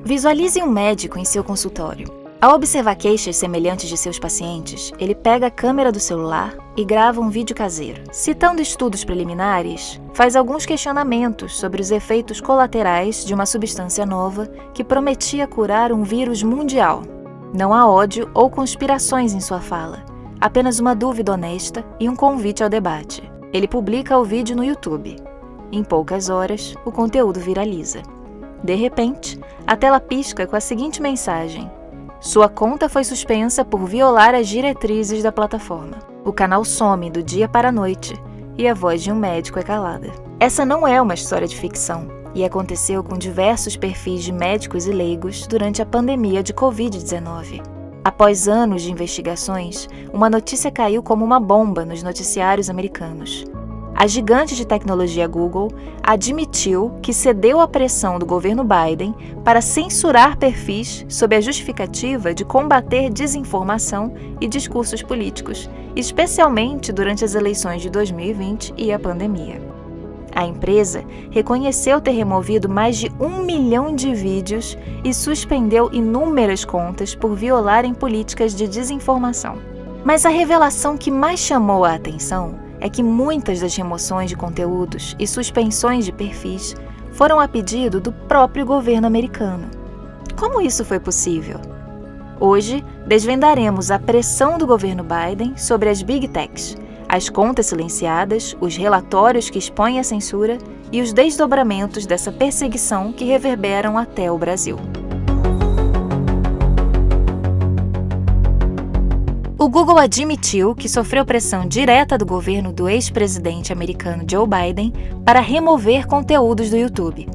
Visualize um médico em seu consultório. Ao observar queixas semelhantes de seus pacientes, ele pega a câmera do celular e grava um vídeo caseiro. Citando estudos preliminares, faz alguns questionamentos sobre os efeitos colaterais de uma substância nova que prometia curar um vírus mundial. Não há ódio ou conspirações em sua fala, apenas uma dúvida honesta e um convite ao debate. Ele publica o vídeo no YouTube. Em poucas horas, o conteúdo viraliza. De repente, a tela pisca com a seguinte mensagem: sua conta foi suspensa por violar as diretrizes da plataforma. O canal some do dia para a noite e a voz de um médico é calada. Essa não é uma história de ficção e aconteceu com diversos perfis de médicos e leigos durante a pandemia de Covid-19. Após anos de investigações, uma notícia caiu como uma bomba nos noticiários americanos. A gigante de tecnologia Google admitiu que cedeu à pressão do governo Biden para censurar perfis sob a justificativa de combater desinformação e discursos políticos, especialmente durante as eleições de 2020 e a pandemia. A empresa reconheceu ter removido mais de 1 milhão de vídeos e suspendeu inúmeras contas por violarem políticas de desinformação. Mas a revelação que mais chamou a atenção é que muitas das remoções de conteúdos e suspensões de perfis foram a pedido do próprio governo americano. Como isso foi possível? Hoje, desvendaremos a pressão do governo Biden sobre as Big Techs, as contas silenciadas, os relatórios que expõem a censura e os desdobramentos dessa perseguição que reverberam até o Brasil. O Google admitiu que sofreu pressão direta do governo do ex-presidente americano Joe Biden para remover conteúdos do YouTube.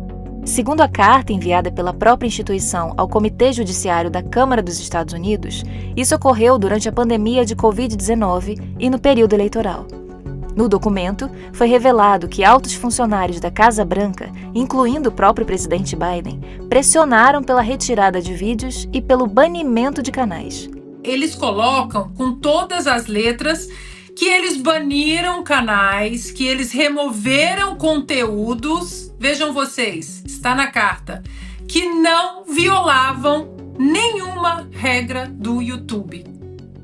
Segundo a carta enviada pela própria instituição ao Comitê Judiciário da Câmara dos Estados Unidos, isso ocorreu durante a pandemia de Covid-19 e no período eleitoral. No documento, foi revelado que altos funcionários da Casa Branca, incluindo o próprio presidente Biden, pressionaram pela retirada de vídeos e pelo banimento de canais. Eles colocam com todas as letras que eles baniram canais, que eles removeram conteúdos, vejam vocês, está na carta, que não violavam nenhuma regra do YouTube.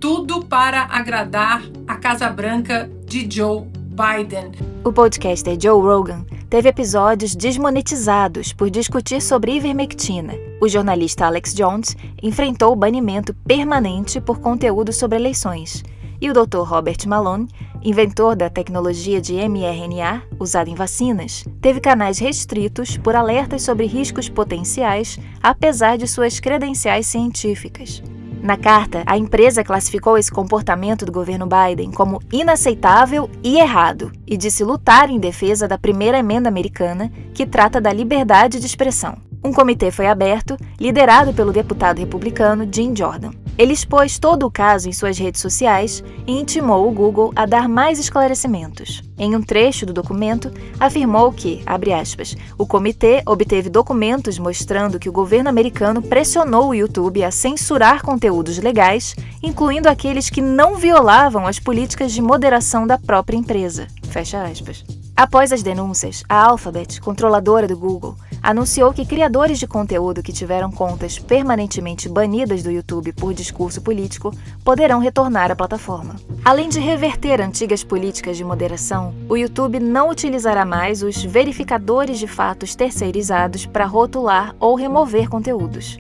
Tudo para agradar a Casa Branca de Joe Biden. O podcaster Joe Rogan teve episódios desmonetizados por discutir sobre ivermectina. O jornalista Alex Jones enfrentou banimento permanente por conteúdo sobre eleições. E o Dr. Robert Malone, inventor da tecnologia de mRNA usada em vacinas, teve canais restritos por alertas sobre riscos potenciais, apesar de suas credenciais científicas. Na carta, a empresa classificou esse comportamento do governo Biden como inaceitável e errado e disse lutar em defesa da primeira emenda americana, que trata da liberdade de expressão. Um comitê foi aberto, liderado pelo deputado republicano Jim Jordan. Ele expôs todo o caso em suas redes sociais e intimou o Google a dar mais esclarecimentos. Em um trecho do documento, afirmou que, abre aspas, o comitê obteve documentos mostrando que o governo americano pressionou o YouTube a censurar conteúdos legais, incluindo aqueles que não violavam as políticas de moderação da própria empresa. Fecha aspas. Após as denúncias, a Alphabet, controladora do Google, anunciou que criadores de conteúdo que tiveram contas permanentemente banidas do YouTube por discurso político poderão retornar à plataforma. Além de reverter antigas políticas de moderação, o YouTube não utilizará mais os verificadores de fatos terceirizados para rotular ou remover conteúdos.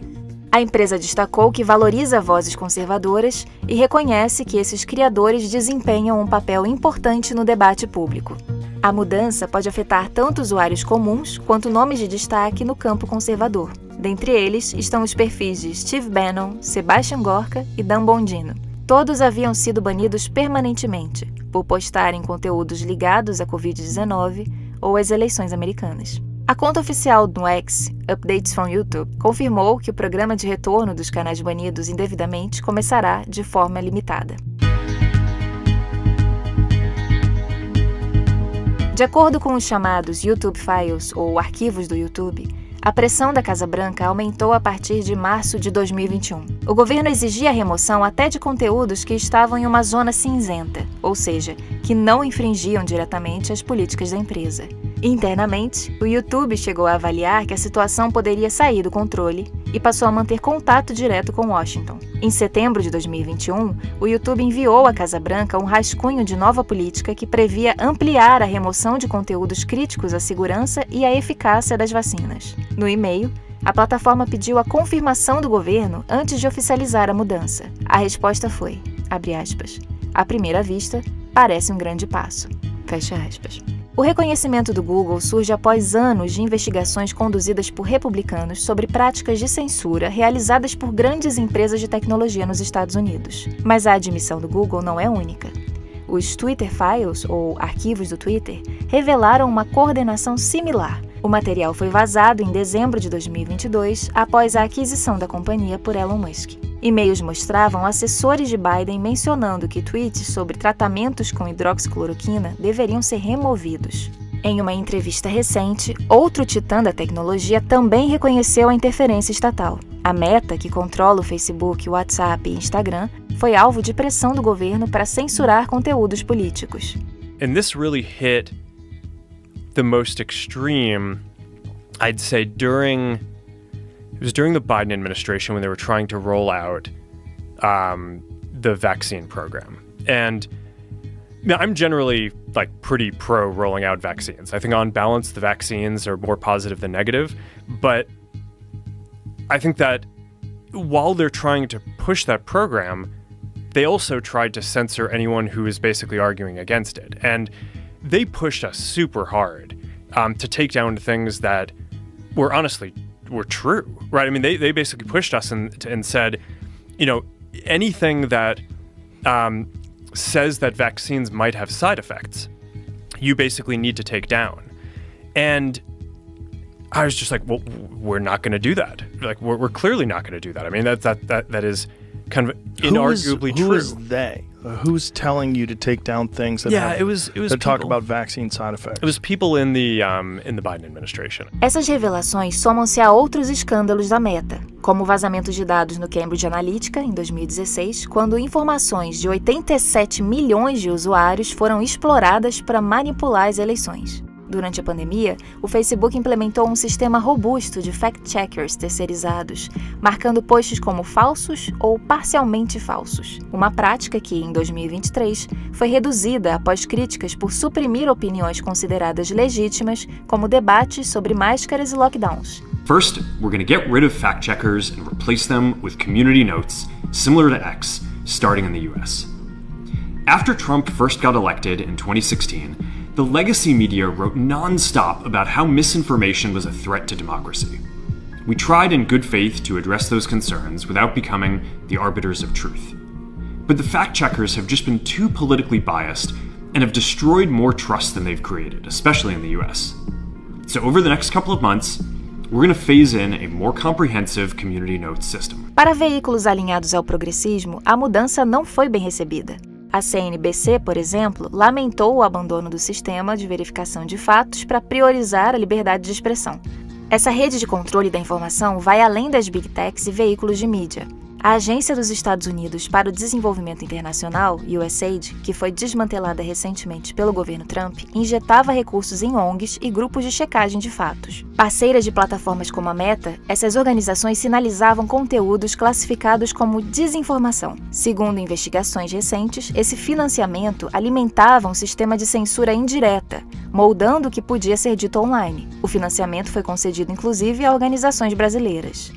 A empresa destacou que valoriza vozes conservadoras e reconhece que esses criadores desempenham um papel importante no debate público. A mudança pode afetar tanto usuários comuns quanto nomes de destaque no campo conservador. Dentre eles estão os perfis de Steve Bannon, Sebastian Gorka e Dan Bongino. Todos haviam sido banidos permanentemente por postarem conteúdos ligados à Covid-19 ou às eleições americanas. A conta oficial do X, Updates from YouTube, confirmou que o programa de retorno dos canais banidos indevidamente começará de forma limitada. De acordo com os chamados YouTube Files, ou arquivos do YouTube, a pressão da Casa Branca aumentou a partir de março de 2021. O governo exigia a remoção até de conteúdos que estavam em uma zona cinzenta, ou seja, que não infringiam diretamente as políticas da empresa. Internamente, o YouTube chegou a avaliar que a situação poderia sair do controle e passou a manter contato direto com Washington. Em setembro de 2021, o YouTube enviou à Casa Branca um rascunho de nova política que previa ampliar a remoção de conteúdos críticos à segurança e à eficácia das vacinas. No e-mail, a plataforma pediu a confirmação do governo antes de oficializar a mudança. A resposta foi, abre aspas, à primeira vista, parece um grande passo. Fecha aspas. O reconhecimento do Google surge após anos de investigações conduzidas por republicanos sobre práticas de censura realizadas por grandes empresas de tecnologia nos Estados Unidos. Mas a admissão do Google não é única. Os Twitter Files, ou arquivos do Twitter, revelaram uma coordenação similar. O material foi vazado em dezembro de 2022, após a aquisição da companhia por Elon Musk. E-mails mostravam assessores de Biden mencionando que tweets sobre tratamentos com hidroxicloroquina deveriam ser removidos. Em uma entrevista recente, outro titã da tecnologia também reconheceu a interferência estatal. A Meta, que controla o Facebook, WhatsApp e Instagram, foi alvo de pressão do governo para censurar conteúdos políticos. And this really hit the most extreme, I'd say, during the Biden administration when they were trying to roll out the vaccine program. And I'm generally pretty pro rolling out vaccines. I think on balance, the vaccines are more positive than negative. But I think that while they're trying to push that program, they also tried to censor anyone who is basically arguing against it. And they pushed us super hard to take down things that were true, right? I mean, they basically pushed us and said, anything that says that vaccines might have side effects, you basically need to take down. And I was just like, well, we're not going to do that. We're clearly not going to do that. I mean, that is kind of inarguably true. Who is they? Who's telling you to take down things that it was talk about vaccine side effects? It was people in the Biden administration. Essas revelações somam-se a outros escândalos da Meta, como o vazamento de dados no Cambridge Analytica em 2016, quando informações de 87 milhões de usuários foram exploradas para manipular as eleições. Durante a pandemia, o Facebook implementou um sistema robusto de fact-checkers terceirizados, marcando posts como falsos ou parcialmente falsos. Uma prática que, em 2023, foi reduzida após críticas por suprimir opiniões consideradas legítimas, como debates sobre máscaras e lockdowns. First, we're going to get rid of fact-checkers and replace them with community notes, similar to X, starting in the US. After Trump first got elected in 2016, the legacy media wrote non-stop about how misinformation was a threat to democracy. We tried in good faith to address those concerns without becoming the arbiters of truth. But the fact-checkers have just been too politically biased and have destroyed more trust than they've created, especially in the US. So over the next couple of months, we're going to phase in a more comprehensive community notes system. Para veículos alinhados ao progressismo, a mudança não foi bem recebida. A CNBC, por exemplo, lamentou o abandono do sistema de verificação de fatos para priorizar a liberdade de expressão. Essa rede de controle da informação vai além das Big Techs e veículos de mídia. A Agência dos Estados Unidos para o Desenvolvimento Internacional, USAID, que foi desmantelada recentemente pelo governo Trump, injetava recursos em ONGs e grupos de checagem de fatos. Parceiras de plataformas como a Meta, essas organizações sinalizavam conteúdos classificados como desinformação. Segundo investigações recentes, esse financiamento alimentava um sistema de censura indireta, moldando o que podia ser dito online. O financiamento foi concedido inclusive a organizações brasileiras.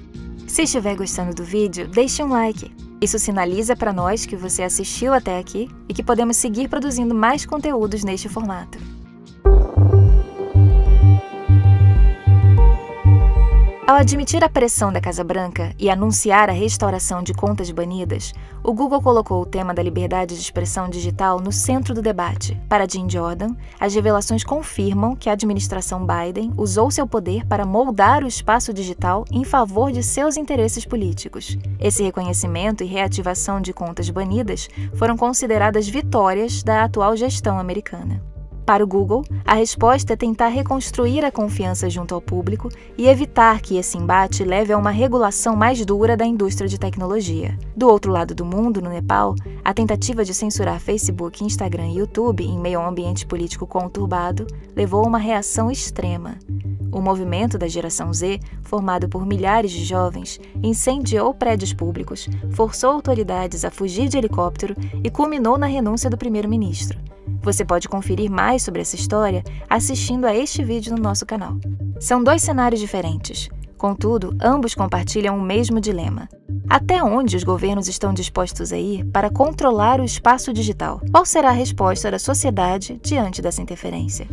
Se estiver gostando do vídeo, deixe um like. Isso sinaliza para nós que você assistiu até aqui e que podemos seguir produzindo mais conteúdos neste formato. Ao admitir a pressão da Casa Branca e anunciar a restauração de contas banidas, o Google colocou o tema da liberdade de expressão digital no centro do debate. Para Jim Jordan, as revelações confirmam que a administração Biden usou seu poder para moldar o espaço digital em favor de seus interesses políticos. Esse reconhecimento e reativação de contas banidas foram consideradas vitórias da atual gestão americana. Para o Google, a resposta é tentar reconstruir a confiança junto ao público e evitar que esse embate leve a uma regulação mais dura da indústria de tecnologia. Do outro lado do mundo, no Nepal, a tentativa de censurar Facebook, Instagram e YouTube em meio a um ambiente político conturbado levou a uma reação extrema. O movimento da geração Z, formado por milhares de jovens, incendiou prédios públicos, forçou autoridades a fugir de helicóptero e culminou na renúncia do primeiro-ministro. Você pode conferir mais sobre essa história assistindo a este vídeo no nosso canal. São dois cenários diferentes, contudo, ambos compartilham o mesmo dilema. Até onde os governos estão dispostos a ir para controlar o espaço digital? Qual será a resposta da sociedade diante dessa interferência?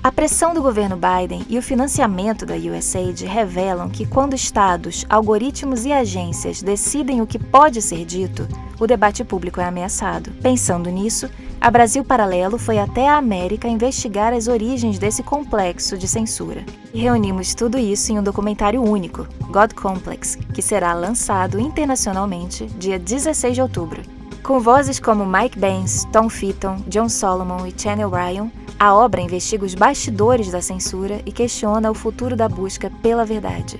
A pressão do governo Biden e o financiamento da USAID revelam que quando estados, algoritmos e agências decidem o que pode ser dito, o debate público é ameaçado. Pensando nisso, a Brasil Paralelo foi até a América investigar as origens desse complexo de censura. E reunimos tudo isso em um documentário único, God Complex, que será lançado internacionalmente dia 16 de outubro. Com vozes como Mike Benz, Tom Fitton, John Solomon e Chanel Ryan, a obra investiga os bastidores da censura e questiona o futuro da busca pela verdade.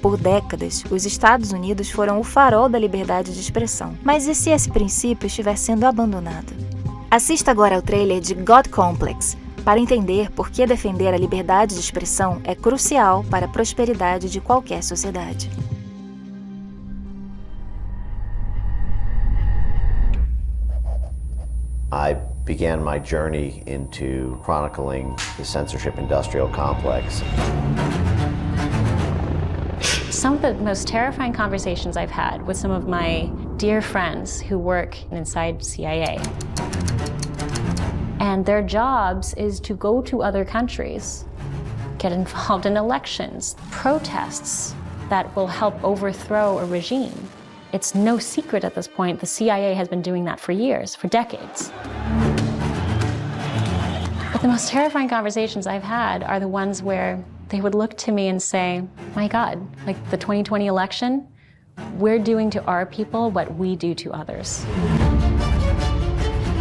Por décadas, os Estados Unidos foram o farol da liberdade de expressão. Mas e se esse princípio estiver sendo abandonado? Assista agora ao trailer de God Complex, para entender por que defender a liberdade de expressão é crucial para a prosperidade de qualquer sociedade. I began my journey into chronicling the censorship industrial complex. Some of the most terrifying conversations I've had with some of my dear friends who work inside CIA. And their jobs is to go to other countries, get involved in elections, protests that will help overthrow a regime. It's no secret at this point, the CIA has been doing that for years, for decades. But the most terrifying conversations I've had are the ones where they would look to me and say, my God, like the 2020 election, we're doing to our people what we do to others.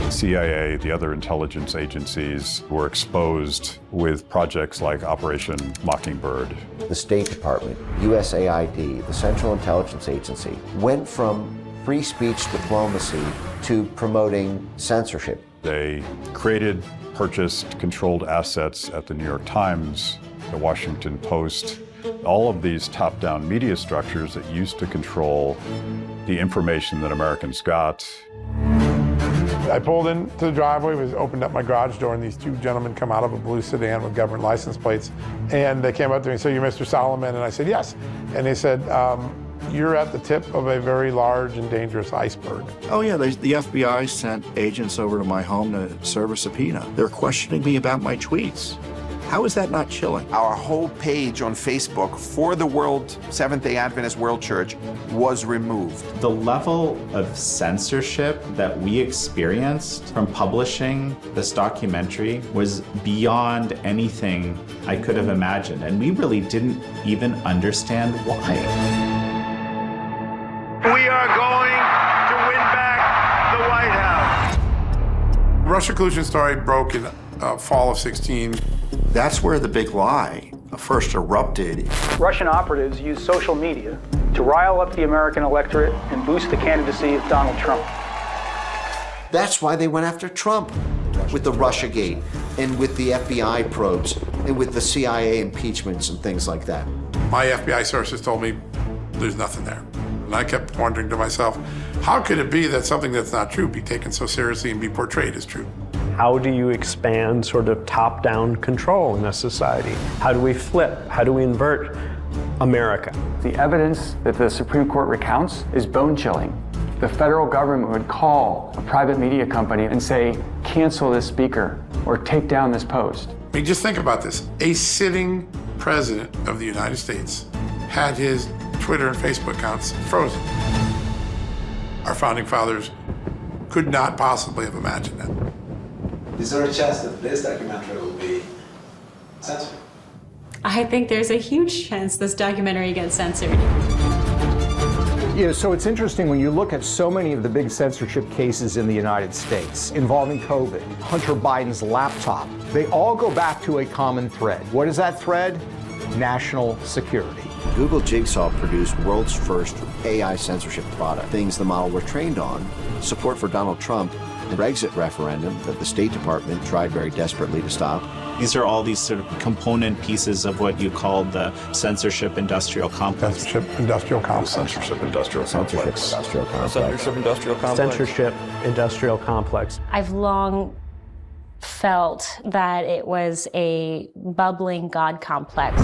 CIA, the other intelligence agencies were exposed with projects like Operation Mockingbird. The State Department, USAID, the Central Intelligence Agency, went from free speech diplomacy to promoting censorship. They created, purchased, controlled assets at the New York Times, the Washington Post, all of these top-down media structures that used to control the information that Americans got. I pulled into the driveway, opened up my garage door, and these two gentlemen come out of a blue sedan with government license plates. And they came up to me and said, "You're Mr. Solomon?" And I said, "Yes." And they said, "You're at the tip of a very large and dangerous iceberg." Oh yeah, the FBI sent agents over to my home to serve a subpoena. They're questioning me about my tweets. How is that not chilling? Our whole page on Facebook for the Seventh-day Adventist World Church was removed. The level of censorship that we experienced from publishing this documentary was beyond anything I could have imagined, and we really didn't even understand why. We are going to win back the White House. Russia collusion story broke in fall of 16. That's where the big lie first erupted. Russian operatives use social media to rile up the American electorate and boost the candidacy of Donald Trump. That's why they went after Trump with the Russiagate and with the FBI probes and with the CIA impeachments and things like that. My FBI sources told me there's nothing there. And I kept wondering to myself, how could it be that something that's not true be taken so seriously and be portrayed as true? How do you expand sort of top-down control in a society? How do we flip? How do we invert America? The evidence that the Supreme Court recounts is bone-chilling. The federal government would call a private media company and say, cancel this speaker or take down this post. I mean, just think about this. A sitting president of the United States had his Twitter and Facebook accounts frozen. Our founding fathers could not possibly have imagined that. Is there a chance that this documentary will be censored? I think there's a huge chance this documentary gets censored. So it's interesting when you look at so many of the big censorship cases in the United States involving COVID, Hunter Biden's laptop, they all go back to a common thread. What is that thread? National security. Google Jigsaw produced world's first AI censorship product, things the model were trained on, support for Donald Trump, the Brexit referendum that the State Department tried very desperately to stop. These are all these sort of component pieces of what you call the censorship industrial complex. Censorship industrial complex. Censorship industrial complex. Censorship industrial complex. Censorship industrial complex. I've long felt that it was a bubbling God complex.